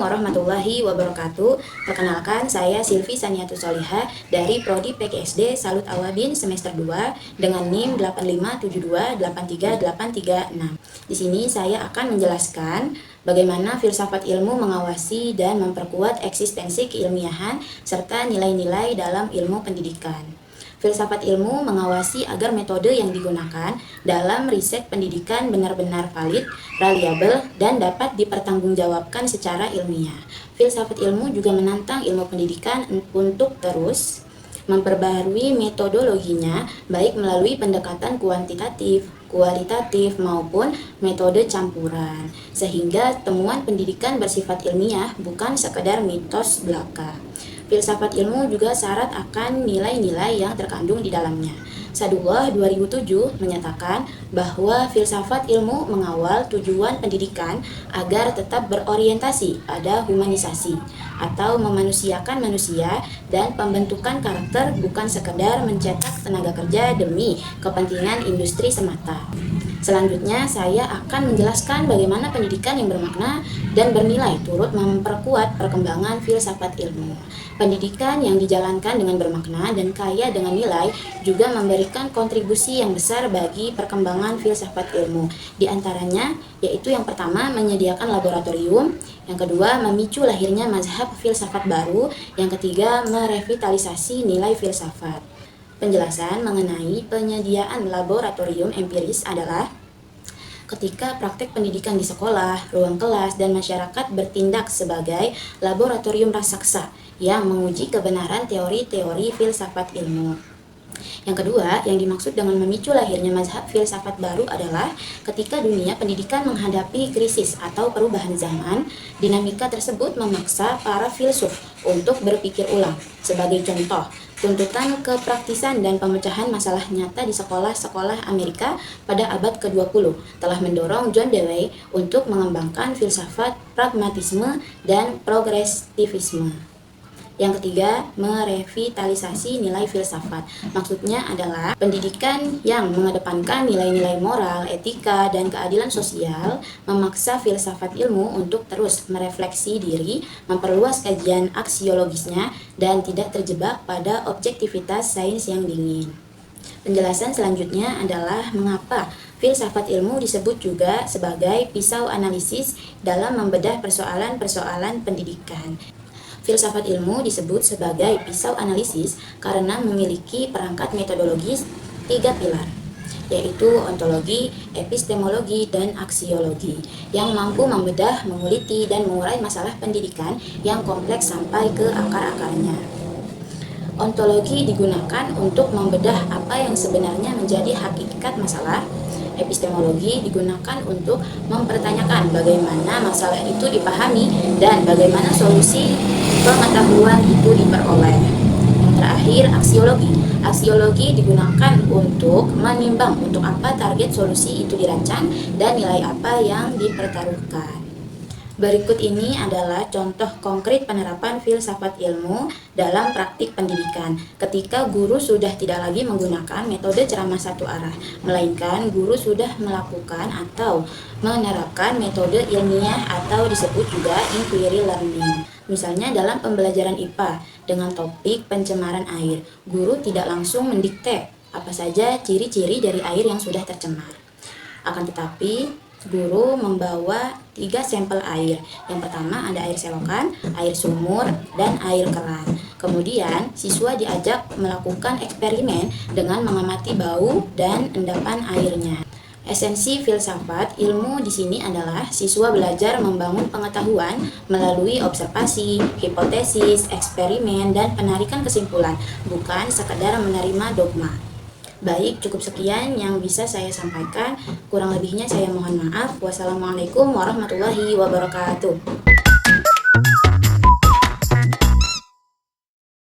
warahmatullahi wabarakatuh. Perkenalkan, saya Silvi Saniatus Solihah dari Prodi PGSD Salut Awabin semester 2 dengan NIM 85728386. Di sini saya akan menjelaskan bagaimana filsafat ilmu mengawasi dan memperkuat eksistensi keilmiahan serta nilai-nilai dalam ilmu pendidikan. Filsafat ilmu mengawasi agar metode yang digunakan dalam riset pendidikan benar-benar valid, reliable, dan dapat dipertanggungjawabkan secara ilmiah. Filsafat ilmu juga menantang ilmu pendidikan untuk terus memperbaharui metodologinya, baik melalui pendekatan kuantitatif, kualitatif, maupun metode campuran, sehingga temuan pendidikan bersifat ilmiah bukan sekedar mitos belaka. Filsafat ilmu juga syarat akan nilai-nilai yang terkandung di dalamnya. Sadullah 2007 menyatakan bahwa filsafat ilmu mengawal tujuan pendidikan agar tetap berorientasi pada humanisasi atau memanusiakan manusia dan pembentukan karakter, bukan sekedar mencetak tenaga kerja demi kepentingan industri semata. Selanjutnya, saya akan menjelaskan bagaimana pendidikan yang bermakna dan bernilai turut memperkuat perkembangan filsafat ilmu. Pendidikan yang dijalankan dengan bermakna dan kaya dengan nilai juga memberikan kontribusi yang besar bagi perkembangan filsafat ilmu. Di antaranya, yaitu yang pertama, menyediakan laboratorium, yang kedua, memicu lahirnya mazhab filsafat baru, yang ketiga, merevitalisasi nilai filsafat. Penjelasan mengenai penyediaan laboratorium empiris adalah ketika praktek pendidikan di sekolah, ruang kelas, dan masyarakat bertindak sebagai laboratorium raksasa yang menguji kebenaran teori-teori filsafat ilmu. Yang kedua, yang dimaksud dengan memicu lahirnya mazhab filsafat baru adalah ketika dunia pendidikan menghadapi krisis atau perubahan zaman, dinamika tersebut memaksa para filsuf untuk berpikir ulang. Sebagai contoh, tuntutan kepraktisan dan pemecahan masalah nyata di sekolah-sekolah Amerika pada abad ke-20 telah mendorong John Dewey untuk mengembangkan filsafat pragmatisme dan progresivisme. Yang ketiga, merevitalisasi nilai filsafat. Maksudnya adalah pendidikan yang mengedepankan nilai-nilai moral, etika, dan keadilan sosial memaksa filsafat ilmu untuk terus merefleksi diri, memperluas kajian aksiologisnya, dan tidak terjebak pada objektivitas sains yang dingin. Penjelasan selanjutnya adalah mengapa filsafat ilmu disebut juga sebagai pisau analisis dalam membedah persoalan-persoalan pendidikan. Filsafat ilmu disebut sebagai pisau analisis karena memiliki perangkat metodologis 3 pilar, yaitu ontologi, epistemologi, dan aksiologi, yang mampu membedah, menguliti, dan mengurai masalah pendidikan yang kompleks sampai ke akar-akarnya. Ontologi digunakan untuk membedah apa yang sebenarnya menjadi hakikat masalah. Epistemologi digunakan untuk mempertanyakan bagaimana masalah itu dipahami dan bagaimana solusi pengetahuan itu diperoleh. Yang terakhir, aksiologi. Aksiologi digunakan untuk menimbang untuk apa target solusi itu dirancang dan nilai apa yang dipertaruhkan. Berikut ini adalah contoh konkret penerapan filsafat ilmu dalam praktik pendidikan. Ketika guru sudah tidak lagi menggunakan metode ceramah satu arah, melainkan guru sudah melakukan atau menerapkan metode ilmiah atau disebut juga inquiry learning. Misalnya dalam pembelajaran IPA dengan topik pencemaran air, guru tidak langsung mendikte apa saja ciri-ciri dari air yang sudah tercemar. Akan tetapi, guru membawa 3 sampel air. Yang pertama ada air selokan, air sumur, dan air keran. Kemudian siswa diajak melakukan eksperimen dengan mengamati bau dan endapan airnya. Esensi filsafat ilmu di sini adalah siswa belajar membangun pengetahuan melalui observasi, hipotesis, eksperimen, dan penarikan kesimpulan, bukan sekedar menerima dogma. Baik, cukup sekian yang bisa saya sampaikan. Kurang lebihnya saya mohon maaf. Wassalamualaikum warahmatullahi wabarakatuh.